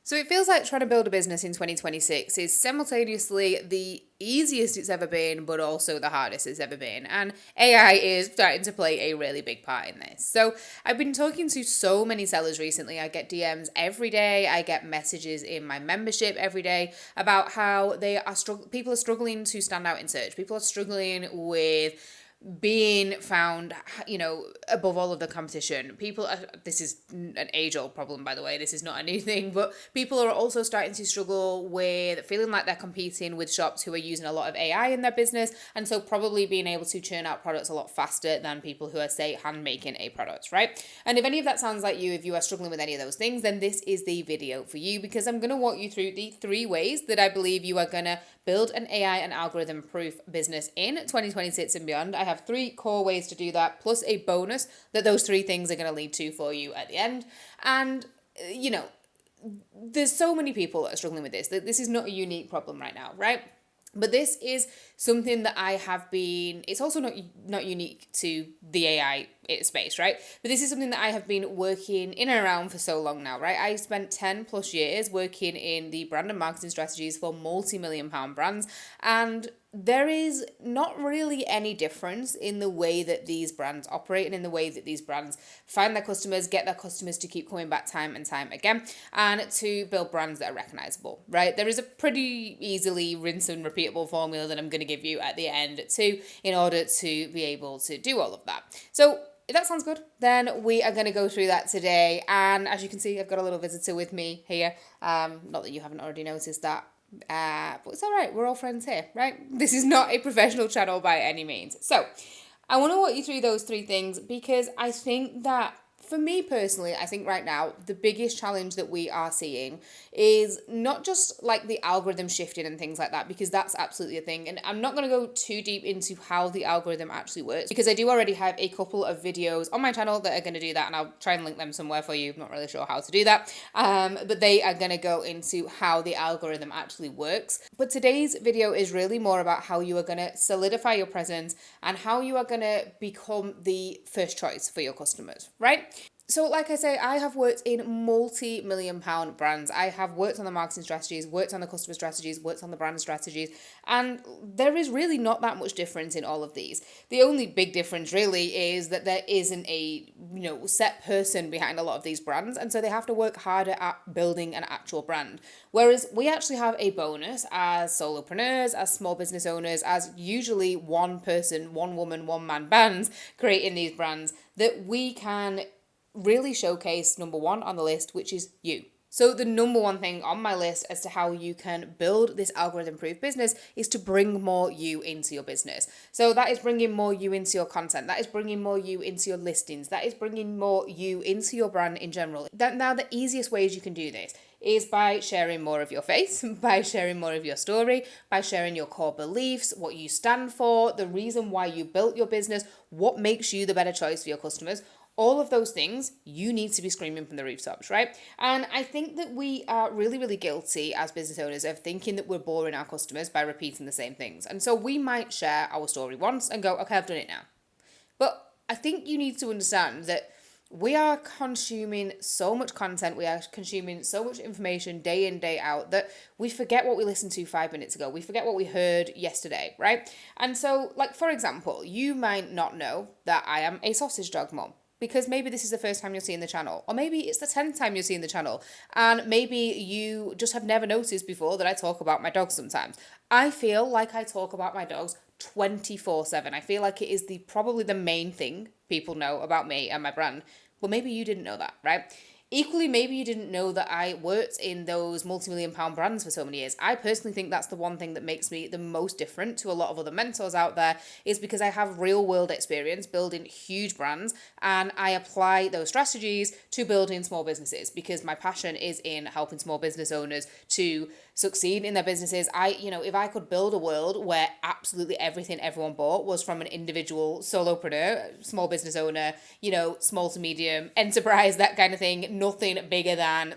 So it feels like trying to build a business in 2026 is simultaneously the easiest it's ever been, but also the hardest it's ever been. And AI is starting to play a really big part in this. So I've been talking to so many sellers recently. I get DMs every day. I get messages in my membership every day about how people are struggling to stand out in search. People are struggling with being found, above all of the competition. This is an age-old problem, by the way. This is not a new thing, but people are also starting to struggle with feeling like they're competing with shops who are using a lot of AI in their business, and so probably being able to churn out products a lot faster than people who are, say, hand making a product, right? And if any of that sounds like you, if you are struggling with any of those things, then this is the video for you, because I'm going to walk you through the 3 ways that I believe you are going to build an AI and algorithm proof business in 2026 and beyond. I have 3 core ways to do that, plus a bonus that those 3 things are going to lead to for you at the end. And, there's so many people that are struggling with this. This is not a unique problem right now, right? But this is something that it's also not unique to the AI space, right? But this is something that I have been working in and around for so long now, right? I spent 10 plus years working in the brand and marketing strategies for multi-million-pound brands, and there is not really any difference in the way that these brands operate and in the way that these brands find their customers, get their customers to keep coming back time and time again, and to build brands that are recognizable, right? There is a pretty easily rinse and repeatable formula that I'm going to give you at the end too, in order to be able to do all of that. So if that sounds good, then we are going to go through that today. And as you can see, I've got a little visitor with me here. Not that you haven't already noticed that. But it's all right. We're all friends here, right? This is not a professional channel by any means. So I want to walk you through those 3 things, because I think that for me personally, I think right now, the biggest challenge that we are seeing is not just like the algorithm shifting and things like that, because that's absolutely a thing. And I'm not going to go too deep into how the algorithm actually works, because I do already have a couple of videos on my channel that are going to do that, and I'll try and link them somewhere for you. I'm not really sure how to do that. But they are going to go into how the algorithm actually works. But today's video is really more about how you are going to solidify your presence and how you are going to become the first choice for your customers, right? So like I say, I have worked in multi-million-pound brands. I have worked on the marketing strategies, worked on the customer strategies, worked on the brand strategies, and there is really not that much difference in all of these. The only big difference really is that there isn't a set person behind a lot of these brands, and so they have to work harder at building an actual brand. Whereas we actually have a bonus as solopreneurs, as small business owners, as usually one person, one woman, one man bands creating these brands, that we can really showcase number 1 on the list, which is you. So the number 1 thing on my list as to how you can build this algorithm-proof business is to bring more you into your business. So that is bringing more you into your content. That is bringing more you into your listings. That is bringing more you into your brand in general. Now, the easiest ways you can do this is by sharing more of your face, by sharing more of your story, by sharing your core beliefs, what you stand for, the reason why you built your business, what makes you the better choice for your customers. All of those things you need to be screaming from the rooftops, right? And I think that we are really, really guilty as business owners of thinking that we're boring our customers by repeating the same things. And so we might share our story once and go, okay, I've done it now. But I think you need to understand that we are consuming so much content, we are consuming so much information day in, day out, that we forget what we listened to 5 minutes ago. We forget what we heard yesterday, right? And so, like, for example, you might not know that I am a sausage dog mom, because maybe this is the first time you're seeing the channel, or maybe it's the 10th time you're seeing the channel, and maybe you just have never noticed before that I talk about my dogs sometimes. I feel like I talk about my dogs 24/7. I feel like it is probably the main thing people know about me and my brand. Well, maybe you didn't know that, right? Equally, maybe you didn't know that I worked in those multi-million-pound brands for so many years. I personally think that's the one thing that makes me the most different to a lot of other mentors out there, is because I have real-world experience building huge brands, and I apply those strategies to building small businesses, because my passion is in helping small business owners to succeed in their businesses. If I could build a world where absolutely everything everyone bought was from an individual solopreneur, small business owner, small to medium enterprise, that kind of thing, nothing bigger than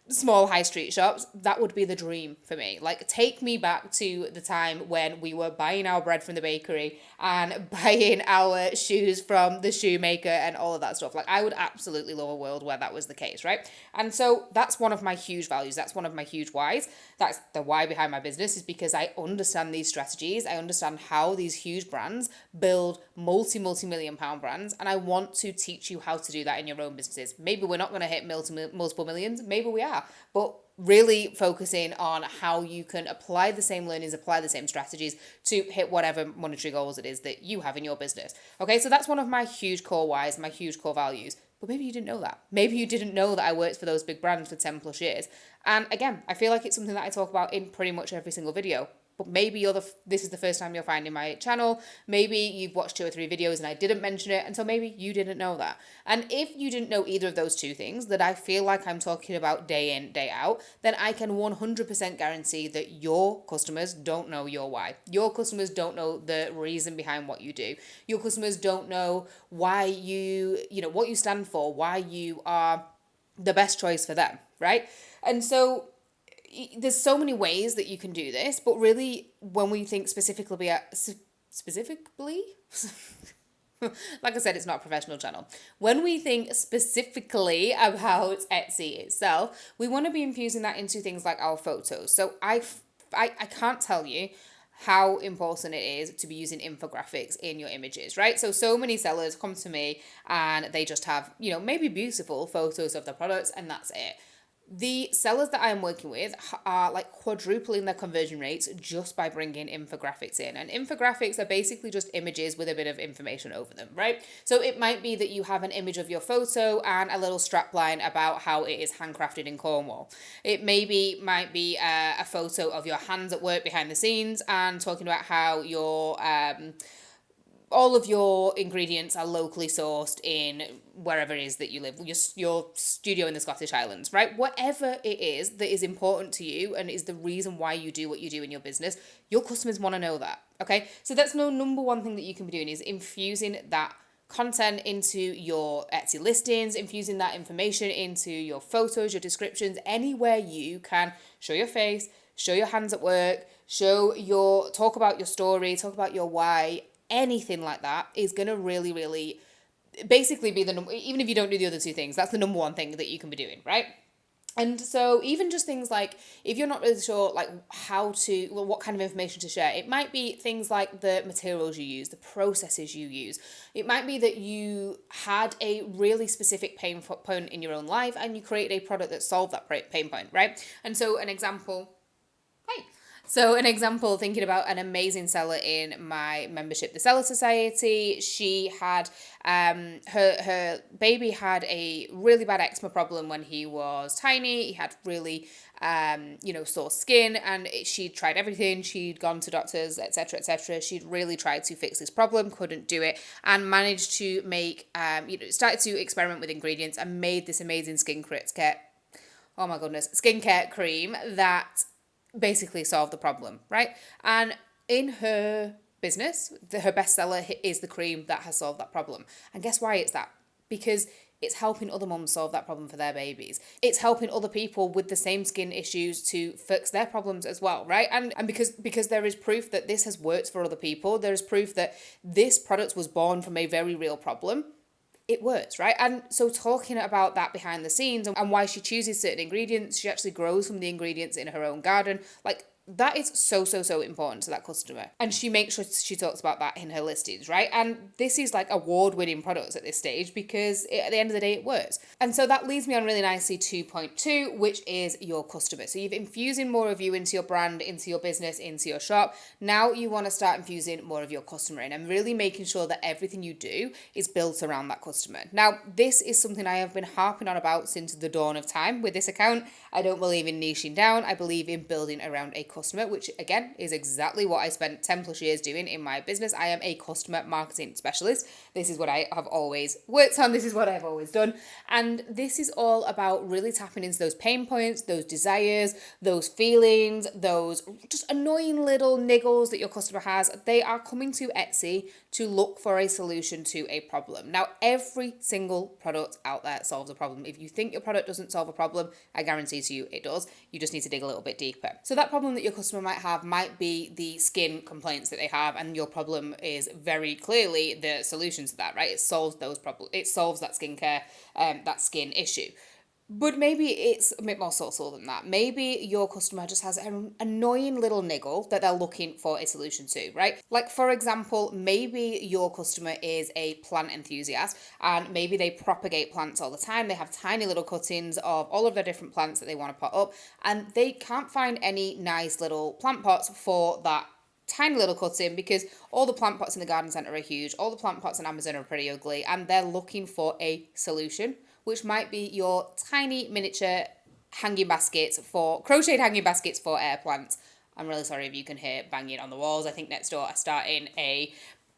small high street shops, that would be the dream for me. Like, take me back to the time when we were buying our bread from the bakery and buying our shoes from the shoemaker and all of that stuff. Like, I would absolutely love a world where that was the case, right? And so that's one of my huge values. That's one of my huge whys. That's the why behind my business, is because I understand these strategies. I understand how these huge brands build multi-million pound brands, and I want to teach you how to do that in your own businesses. Maybe we're not going to hit multiple millions, maybe we are, but really focusing on how you can apply the same learnings, apply the same strategies to hit whatever monetary goals it is that you have in your business. Okay, so that's one of my huge core whys, my huge core values. But maybe you didn't know that. Maybe you didn't know that I worked for those big brands for 10 plus years. And again, I feel like it's something that I talk about in pretty much every single video. But maybe this is the first time you're finding my channel. Maybe you've watched 2 or 3 videos and I didn't mention it, and so maybe you didn't know that. And if you didn't know either of those 2 things that I feel like I'm talking about day in, day out, then I can 100% guarantee that your customers don't know your why. Your customers don't know the reason behind what you do. Your customers don't know why what you stand for, why you are the best choice for them, right? And so there's so many ways that you can do this, but really when we think specifically like I said, it's not a professional channel. When we think specifically about Etsy itself, we want to be infusing that into things like our photos. So I can't tell you how important it is to be using infographics in your images, right? So many sellers come to me and they just have, maybe beautiful photos of their products and that's it. The sellers that I am working with are like quadrupling their conversion rates just by bringing infographics in. And infographics are basically just images with a bit of information over them, right? So it might be that you have an image of your photo and a little strapline about how it is handcrafted in Cornwall. It might be a photo of your hands at work behind the scenes and talking about how your all of your ingredients are locally sourced in wherever it is that you live, your studio in the Scottish Highlands, right? Whatever it is that is important to you and is the reason why you do what you do in your business, your customers want to know that, okay? So that's no number one thing that you can be doing, is infusing that content into your Etsy listings, infusing that information into your photos, your descriptions, anywhere you can show your face, show your hands at work, talk about your story, talk about your why. Anything like that is going to really, really basically be the number, even if you don't do the other 2 things, that's the number one thing that you can be doing, right? And so even just things like, if you're not really sure like what kind of information to share, it might be things like the materials you use, the processes you use. It might be that you had a really specific pain point in your own life and you created a product that solved that pain point, right? And so an example, thinking about an amazing seller in my membership, the Seller Society, she had, her baby had a really bad eczema problem when he was tiny. He had really, sore skin, and she'd tried everything. She'd gone to doctors, etc., etc. She'd really tried to fix this problem, couldn't do it, and managed to make, started to experiment with ingredients and made this amazing skincare cream that basically solve the problem, right? And in her business, her bestseller is the cream that has solved that problem. And guess why it's that? Because it's helping other mums solve that problem for their babies. It's helping other people with the same skin issues to fix their problems as well, right? And because there is proof that this has worked for other people, there is proof that this product was born from a very real problem. It works, right? And so talking about that behind the scenes and why she chooses certain ingredients, she actually grows some of the ingredients in her own garden. Like, that is so important to that customer. And she makes sure she talks about that in her listings, right? And this is like award-winning products at this stage because at the end of the day, it works. And so that leads me on really nicely to point 2, which is your customer. So you've infusing more of you into your brand, into your business, into your shop. Now you want to start infusing more of your customer in and really making sure that everything you do is built around that customer. Now, this is something I have been harping on about since the dawn of time with this account. I don't believe in niching down. I believe in building around a customer, which again is exactly what I spent 10 plus years doing in my business. I am a customer marketing specialist. This is what I have always worked on. This is what I've always done. And this is all about really tapping into those pain points, those desires, those feelings, those just annoying little niggles that your customer has. They are coming to Etsy to look for a solution to a problem. Now, every single product out there solves a problem. If you think your product doesn't solve a problem, I guarantee to you it does. You just need to dig a little bit deeper. So that problem that your customer might have might be the skin complaints that they have, and your problem is very clearly the solution to that, right? It solves those problems. It solves that skincare, that skin issue. But maybe it's a bit more subtle than that. Maybe your customer just has an annoying little niggle that they're looking for a solution to, right? Like, for example, maybe your customer is a plant enthusiast and maybe they propagate plants all the time. They have tiny little cuttings of all of their different plants that they want to pot up, and they can't find any nice little plant pots for that tiny little cutting because all the plant pots in the garden centre are huge, all the plant pots on Amazon are pretty ugly, and they're looking for a solution, which might be your tiny miniature hanging baskets for crocheted hanging baskets for air plants. I'm really sorry if you can hear banging on the walls. I think next door are starting a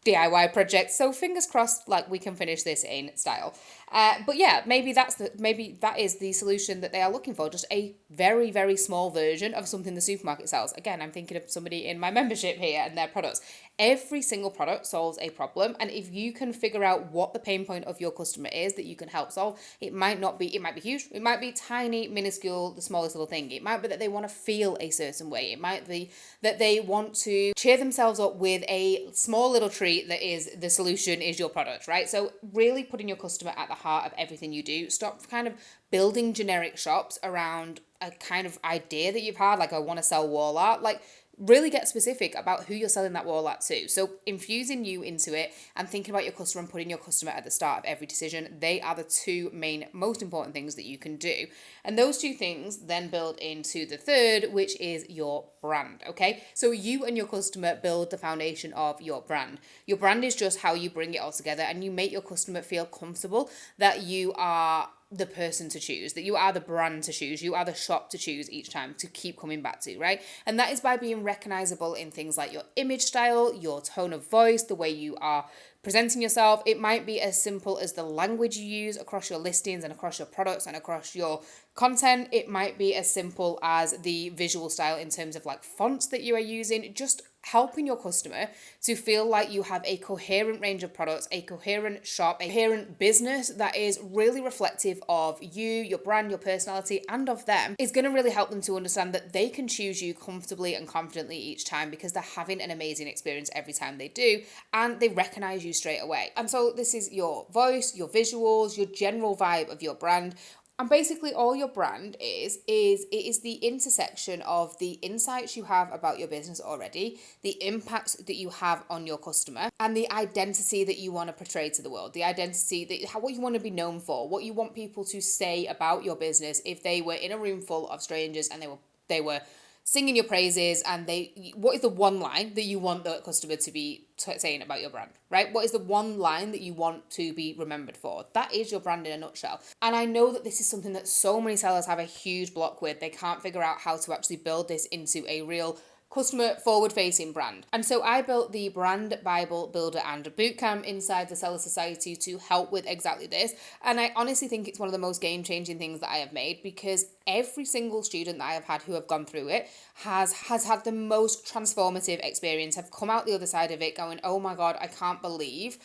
DIY project, so fingers crossed, like, we can finish this in style. But yeah, maybe that is the solution that they are looking for, just a very, very small version of something the supermarket sells. Again, I'm thinking of somebody in my membership here and their products. Every single product solves a problem, and if you can figure out what the pain point of your customer is that you can help solve, it might be huge, it might be tiny, minuscule, the smallest little thing. It might be that they want to feel a certain way. It might be that they want to cheer themselves up with a small little treat that is the solution is your product, right? So really putting your customer at the heart of everything you do. Stop kind of building generic shops around a kind of idea that you've had, like, I want to sell wall art. Like, really get specific about who you're selling that wall art to. So infusing you into it and thinking about your customer and putting your customer at the start of every decision, they are the two main, most important things that you can do. And those two things then build into the third, which is your brand, okay? So you and your customer build the foundation of your brand. Your brand is just how you bring it all together and you make your customer feel comfortable that you are the person to choose, that you are the brand to choose, you are the shop to choose each time to keep coming back to, right? And that is by being recognizable in things like your image style, your tone of voice, the way you are presenting yourself. It might be as simple as the language you use across your listings and across your products and across your content. It might be as simple as the visual style in terms of like fonts that you are using, just helping your customer to feel like you have a coherent range of products, a coherent shop, a coherent business that is really reflective of you, your brand, your personality, and of them, is going to really help them to understand that they can choose you comfortably and confidently each time because they're having an amazing experience every time they do, and they recognize you straight away. And so this is your voice, your visuals, your general vibe of your brand. And basically all your brand is it is the intersection of the insights you have about your business already, the impact that you have on your customer, and the identity that you want to portray to the world, the identity that what you want to be known for, what you want people to say about your business if they were in a room full of strangers and they were singing your praises, and what is the one line that you want the customer to be saying about your brand, right? What is the one line that you want to be remembered for? That is your brand in a nutshell. And I know that this is something that so many sellers have a huge block with. They can't figure out how to actually build this into a real customer forward-facing brand. And so I built the Brand Bible Builder and Bootcamp inside the Seller Society to help with exactly this. And I honestly think it's one of the most game-changing things that I have made, because every single student that I have had who have gone through it has had the most transformative experience, have come out the other side of it going, oh my God, I can't believe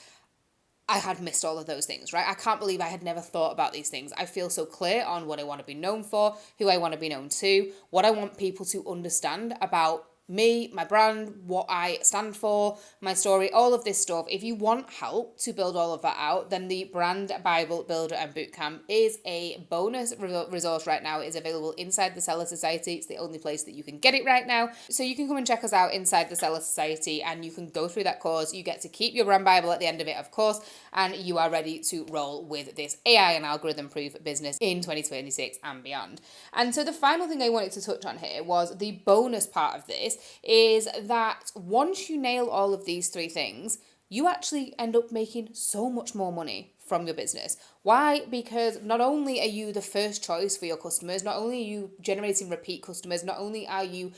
I had missed all of those things, right? I can't believe I had never thought about these things. I feel so clear on what I want to be known for, who I want to be known to, what I want people to understand about me, my brand, what I stand for, my story, all of this stuff. If you want help to build all of that out, then the Brand Bible Builder and Bootcamp is a bonus resource right now. It is available inside the Seller Society. It's the only place that you can get it right now. So you can come and check us out inside the Seller Society and you can go through that course. You get to keep your Brand Bible at the end of it, of course, and you are ready to roll with this AI and algorithm proof business in 2026 and beyond. And so the final thing I wanted to touch on here was the bonus part of this is that once you nail all of these three things, you actually end up making so much more money from your business. Why? Because not only are you the first choice for your customers, not only are you generating repeat customers, not only are you,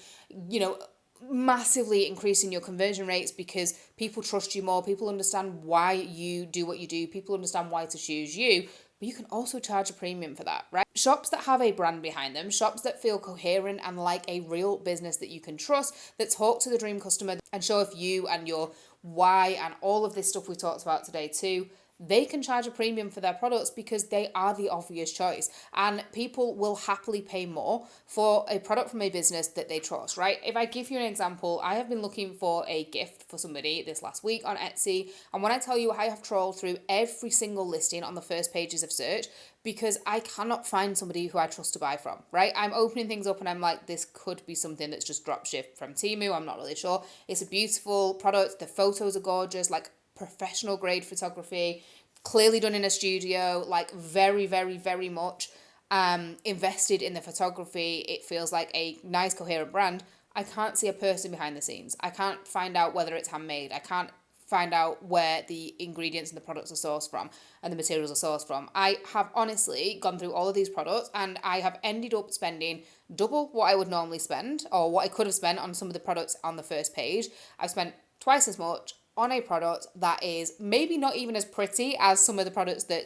massively increasing your conversion rates because people trust you more, people understand why you do what you do, people understand why to choose you, but you can also charge a premium for that, right? Shops that have a brand behind them, shops that feel coherent and like a real business that you can trust, that talk to the dream customer and show off you and your why and all of this stuff we talked about today too, they can charge a premium for their products because they are the obvious choice. And people will happily pay more for a product from a business that they trust, right? If I give you an example, I have been looking for a gift for somebody this last week on Etsy. And when I tell you, I have trolled through every single listing on the first pages of search because I cannot find somebody who I trust to buy from, right? I'm opening things up and I'm like, this could be something that's just drop shipped from Temu. I'm not really sure. It's a beautiful product. The photos are gorgeous, like professional grade photography, clearly done in a studio, like very, very, very much invested in the photography. It feels like a nice, coherent brand. I can't see a person behind the scenes. I can't find out whether it's handmade. I can't find out where the ingredients and the products are sourced from and the materials are sourced from. I have honestly gone through all of these products and I have ended up spending double what I would normally spend or what I could have spent on some of the products on the first page. I've spent twice as much on a product that is maybe not even as pretty as some of the products that,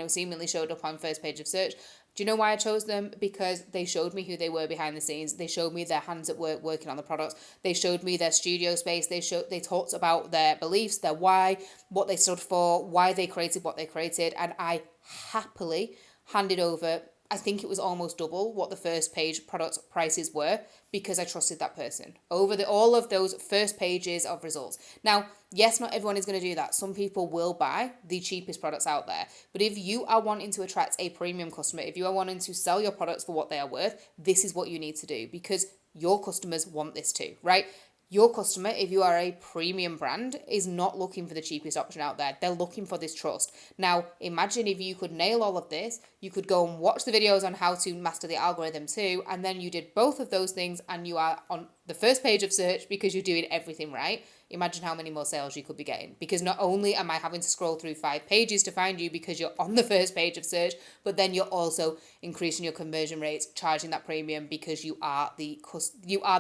seemingly showed up on first page of search. Do you know why I chose them? Because they showed me who they were behind the scenes. They showed me their hands at work working on the products. They showed me their studio space. They talked about their beliefs, their why, what they stood for, why they created what they created, and I happily handed over, I think it was almost double what the first page product prices were because I trusted that person over all of those first pages of results. Now, yes, not everyone is going to do that. Some people will buy the cheapest products out there. But if you are wanting to attract a premium customer, if you are wanting to sell your products for what they are worth, this is what you need to do because your customers want this too, right? Your customer, if you are a premium brand, is not looking for the cheapest option out there. They're looking for this trust. Now, imagine if you could nail all of this, you could go and watch the videos on how to master the algorithm too, and then you did both of those things and you are on the first page of search because you're doing everything right. Imagine how many more sales you could be getting. Because not only am I having to scroll through 5 pages to find you because you're on the first page of search, but then you're also increasing your conversion rates, charging that premium because you are the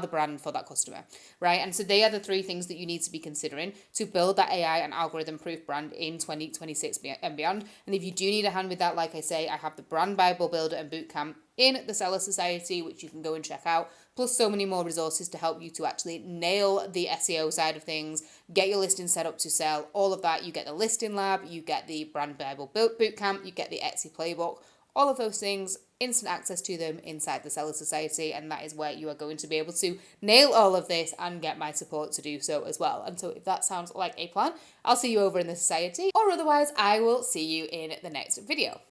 brand for that customer, right? And so they are the 3 things that you need to be considering to build that AI and algorithm proof brand in 2026 and beyond. And if you do need a hand with that, like I say, I have the Brand Bible Builder and Bootcamp in the Seller Society, which you can go and check out, plus so many more resources to help you to actually nail the SEO side of things, get your listing set up to sell, all of that. You get the listing lab, you get the Brand Bible Bootcamp, you get the Etsy playbook, all of those things, instant access to them inside the Seller Society, and that is where you are going to be able to nail all of this and get my support to do so as well. And so if that sounds like a plan, I'll see you over in the Society, or otherwise I will see you in the next video.